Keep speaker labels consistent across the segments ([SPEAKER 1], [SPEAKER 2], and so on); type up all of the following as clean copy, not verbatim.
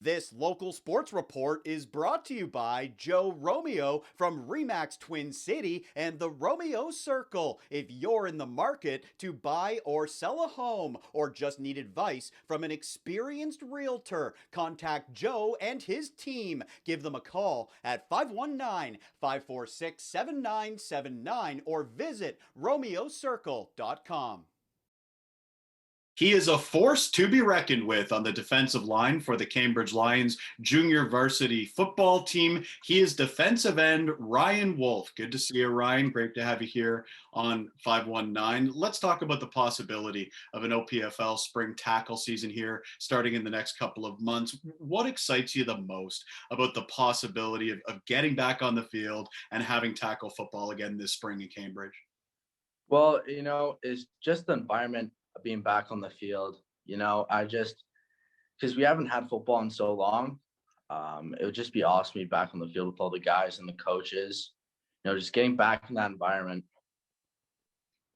[SPEAKER 1] This local sports report is brought to you by Joe Romeo from ReMax Twin City and the Romeo Circle. If you're in the market to buy or sell a home or just need advice from an experienced realtor, contact Joe and his team. Give them a call at 519-546-7979 or visit romeocircle.com.
[SPEAKER 2] He is a force to be reckoned with on the defensive line for the Cambridge Lions Junior Varsity football team. He is defensive end Ryan Wolf. Good to see you, Ryan. Great to have you here on 519. Let's talk about the possibility of an OPFL spring tackle season here starting in the next couple of months. What excites you the most about the possibility of getting back on the field and having tackle football again this spring in Cambridge?
[SPEAKER 3] Well, it's just the environment of being back on the field. Because we haven't had football in so long, it would just be awesome to be back on the field with all the guys and the coaches, just getting back in that environment.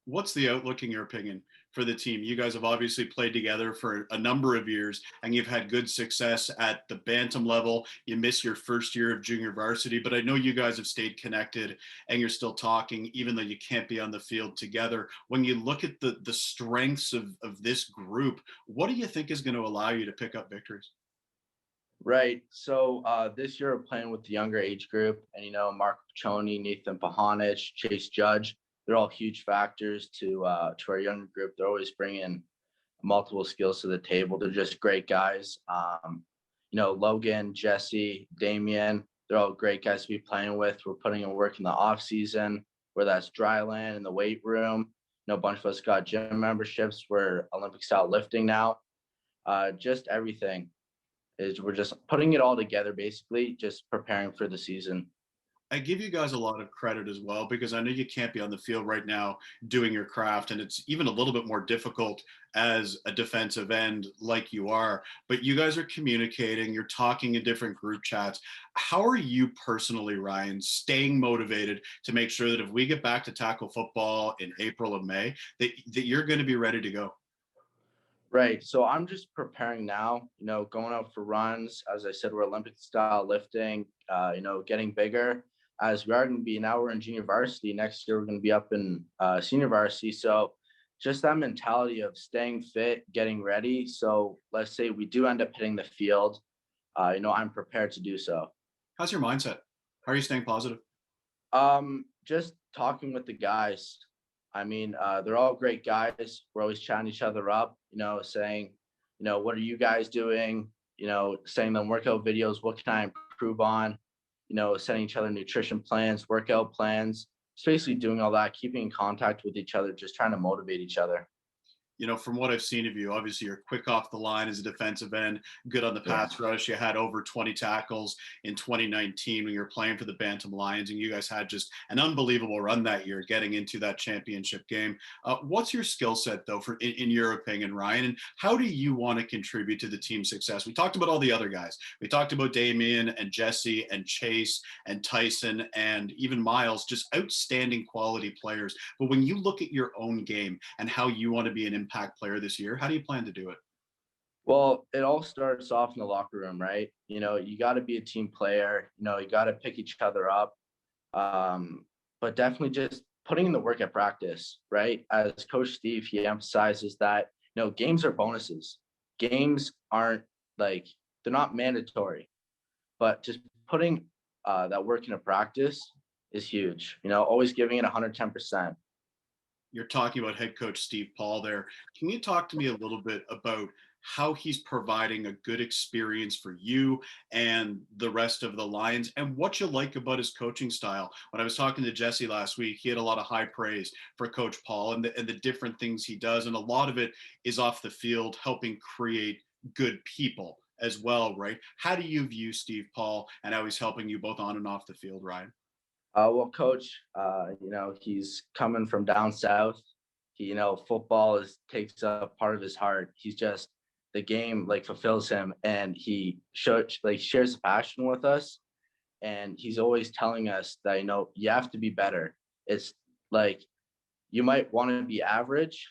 [SPEAKER 2] What's the outlook, in your opinion, for the team? You guys have obviously played together for a number of years, and you've had good success at the bantam level. You miss your first year of junior varsity, but I know you guys have stayed connected and you're still talking, even though you can't be on the field together. When you look at the strengths of this group, what do you think is going to allow you to pick up victories?
[SPEAKER 3] Right. So this year we're playing with the younger age group, and Mark Piccioni, Nathan Pahanich, Chase Judge. They're all huge factors to our younger group. They're always bringing multiple skills to the table. They're just great guys. Logan, Jesse, Damien, they're all great guys to be playing with. We're putting in work in the off season, whether that's dry land in the weight room. A bunch of us got gym memberships. We're Olympic style lifting now. Just everything we're just putting it all together, basically, just preparing for the season.
[SPEAKER 2] I give you guys a lot of credit as well, because I know you can't be on the field right now doing your craft, and it's even a little bit more difficult as a defensive end like you are, but you guys are communicating, you're talking in different group chats. How are you personally, Ryan, staying motivated to make sure that if we get back to tackle football in April or May, that you're going to be ready to go?
[SPEAKER 3] Right. So I'm just preparing now, going out for runs. As I said, we're Olympic style lifting, getting bigger. As we are going to be now, we're in junior varsity. Next year, we're going to be up in senior varsity. So just that mentality of staying fit, getting ready. So let's say we do end up hitting the field, I'm prepared to do so.
[SPEAKER 2] How's your mindset? How are you staying positive?
[SPEAKER 3] Just talking with the guys. They're all great guys. We're always chatting each other up, saying, what are you guys doing? Sending them workout videos. What can I improve on? Sending each other nutrition plans, workout plans, just basically doing all that, keeping in contact with each other, just trying to motivate each other.
[SPEAKER 2] From what I've seen of you, obviously you're quick off the line as a defensive end, good on the pass rush. You had over 20 tackles in 2019 when you were playing for the Bantam Lions, and you guys had just an unbelievable run that year getting into that championship game. What's your skill set, though, in your opinion, Ryan, and how do you want to contribute to the team's success? We talked about all the other guys. We talked about Damien and Jesse and Chase and Tyson and even Miles, just outstanding quality players. But when you look at your own game and how you want to be an impact player this year, how do you plan to do it?
[SPEAKER 3] Well, it all starts off in the locker room, right? You got to be a team player. You got to pick each other up. But definitely just putting in the work at practice, right? As Coach Steve, he emphasizes that, games are bonuses. Games aren't they're not mandatory, but just putting that work into practice is huge. Always giving it 110%.
[SPEAKER 2] You're talking about head coach Steve Paul there. Can you talk to me a little bit about how he's providing a good experience for you and the rest of the Lions, and what you like about his coaching style? When I was talking to Jesse last week, he had a lot of high praise for Coach Paul and the different things he does, and a lot of it is off the field, helping create good people as well, right? How do you view Steve Paul and how he's helping you both on and off the field, Ryan?
[SPEAKER 3] Well, Coach, he's coming from down south. Football takes up part of his heart. He's just, the game fulfills him, and he shares a passion with us. And he's always telling us that you have to be better. It's you might want to be average,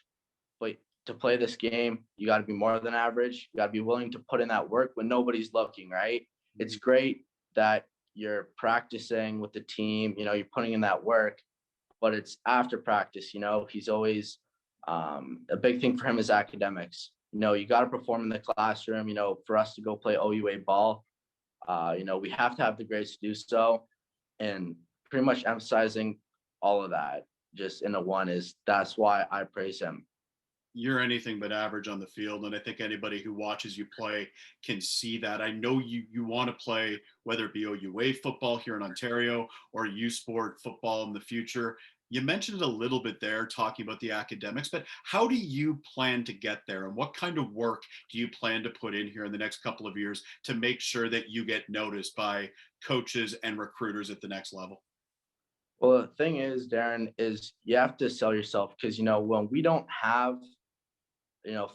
[SPEAKER 3] but to play this game, you got to be more than average. You got to be willing to put in that work when nobody's looking, right? It's great that you're practicing with the team, you're putting in that work, but it's after practice, he's always, a big thing for him is academics. You got to perform in the classroom, for us to go play OUA ball. We have to have the grades to do so, and pretty much emphasizing all of that just in a one that's why I praise him.
[SPEAKER 2] You're anything but average on the field, and I think anybody who watches you play can see that. I know you want to play, whether it be OUA football here in Ontario or U Sport football in the future. You mentioned it a little bit there, talking about the academics, but how do you plan to get there, and what kind of work do you plan to put in here in the next couple of years to make sure that you get noticed by coaches and recruiters at the next level?
[SPEAKER 3] Well, the thing is, Darren, is you have to sell yourself because, when we don't have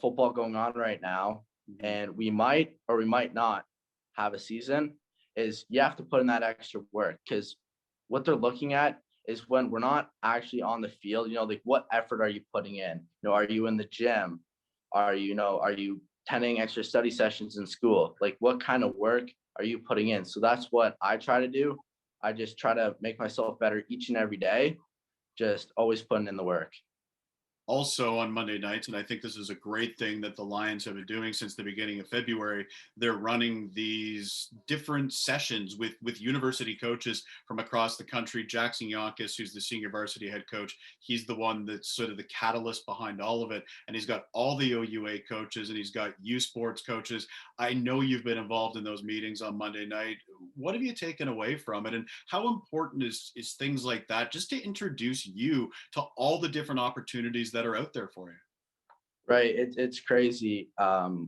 [SPEAKER 3] football going on right now, and we might or we might not have a season, is you have to put in that extra work, because what they're looking at is when we're not actually on the field, like what effort are you putting in? Are you in the gym? Are you attending extra study sessions in school? Like what kind of work are you putting in? So that's what I try to do. I just try to make myself better each and every day, just always putting in the work.
[SPEAKER 2] Also on Monday nights, and I think this is a great thing that the Lions have been doing since the beginning of February, they're running these different sessions with university coaches from across the country. Jackson Yonkis, who's the senior varsity head coach, he's the one that's sort of the catalyst behind all of it. And he's got all the OUA coaches, and he's got U Sports coaches. I know you've been involved in those meetings on Monday night. What have you taken away from it? And how important is things like that just to introduce you to all the different opportunities that are out there for you?
[SPEAKER 3] Right. It's crazy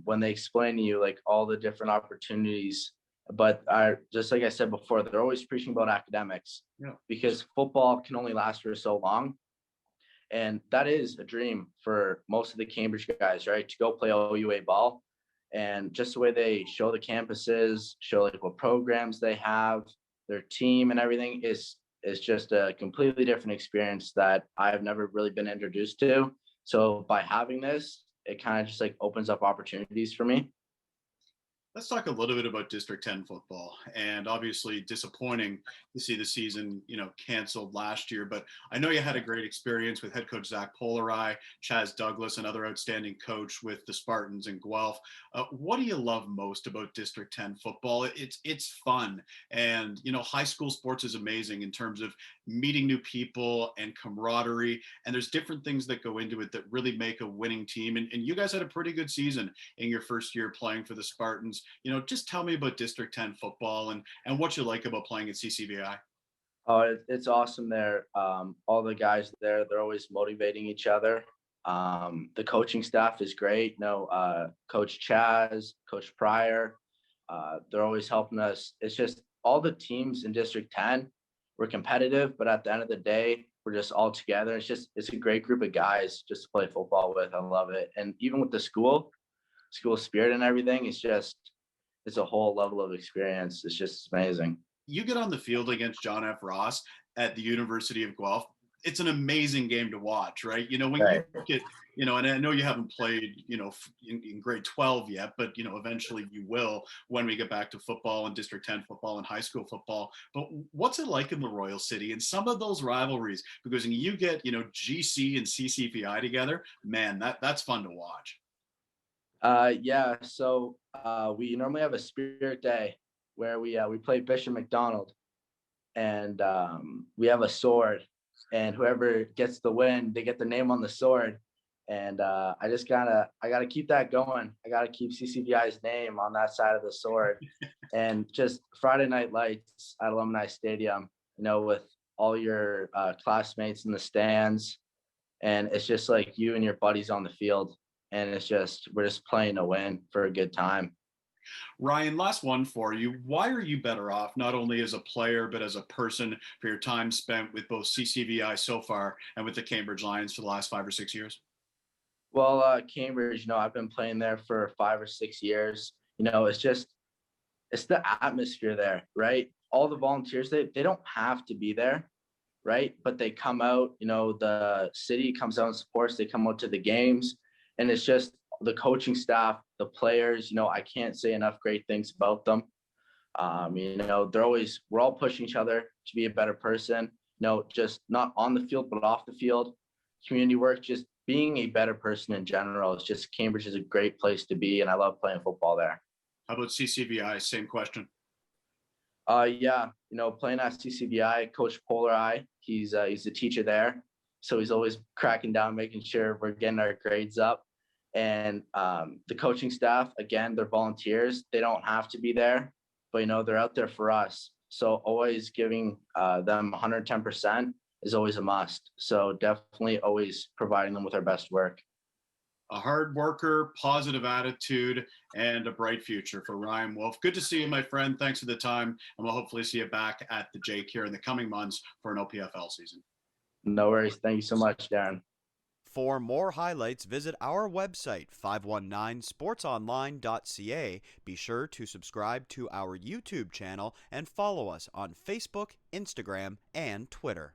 [SPEAKER 3] when they explain to you like all the different opportunities. But just like I said before, they're always preaching about academics, because football can only last for so long. And that is a dream for most of the Cambridge guys, right? To go play OUA ball. And just the way they show the campuses, show like what programs they have, their team and everything is just a completely different experience that I've never really been introduced to. So by having this, it kind of just like opens up opportunities for me.
[SPEAKER 2] Let's talk a little bit about District 10 football, and obviously disappointing to see the season, canceled last year. But I know you had a great experience with head coach Zach Polarai, Chaz Douglas, another outstanding coach with the Spartans in Guelph. What do you love most about District 10 football? It's fun, and high school sports is amazing in terms of meeting new people and camaraderie. And there's different things that go into it that really make a winning team. And you guys had a pretty good season in your first year playing for the Spartans. Just tell me about District 10 football and what you like about playing at CCVI.
[SPEAKER 3] Oh, it's awesome there. All the guys there, they're always motivating each other. The coaching staff is great. Coach Chaz, Coach Pryor, they're always helping us. It's just all the teams in District 10, we're competitive, but at the end of the day, we're just all together. It's a great group of guys just to play football with. I love it. And even with the school spirit and everything, it's a whole level of experience. It's just amazing.
[SPEAKER 2] You get on the field against John F. Ross at the University of Guelph. It's an amazing game to watch, right? When you look at, and I know you haven't played, in grade 12 yet, but, eventually you will when we get back to football and District 10 football and high school football. But what's it like in the Royal City and some of those rivalries? Because when you get, GC and CCVI together, man, that's fun to watch.
[SPEAKER 3] Yeah. So we normally have a spirit day where we play Bishop McDonald, and we have a sword, and whoever gets the win, they get the name on the sword. And I gotta keep that going. I gotta keep CCVI's name on that side of the sword. And just Friday night lights at Alumni Stadium, with all your classmates in the stands, and it's just like you and your buddies on the field. And we're just playing to win for a good time.
[SPEAKER 2] Ryan, last one for you. Why are you better off, not only as a player, but as a person, for your time spent with both CCVI so far and with the Cambridge Lions for the last 5 or 6 years?
[SPEAKER 3] Well, Cambridge, I've been playing there for 5 or 6 years. It's the atmosphere there, right? All the volunteers, they don't have to be there, right? But they come out, the city comes out and supports. They come out to the games. And it's just the coaching staff, the players, I can't say enough great things about them. We're all pushing each other to be a better person, just not on the field, but off the field, community work, just being a better person in general. It's just Cambridge is a great place to be, and I love playing football there.
[SPEAKER 2] How about CCVI? Same question.
[SPEAKER 3] Yeah, playing at CCVI, Coach Polar Eye, he's a teacher there. So he's always cracking down, making sure we're getting our grades up. And the coaching staff, again, they're volunteers. They don't have to be there, but, they're out there for us. So always giving them 110% is always a must. So definitely always providing them with our best work.
[SPEAKER 2] A hard worker, positive attitude, and a bright future for Ryan Wolf. Good to see you, my friend. Thanks for the time. And we'll hopefully see you back at the Jake here in the coming months for an OPFL season.
[SPEAKER 3] No worries. Thank you so much, Darren.
[SPEAKER 1] For more highlights, visit our website, 519sportsonline.ca. Be sure to subscribe to our YouTube channel and follow us on Facebook, Instagram, and Twitter.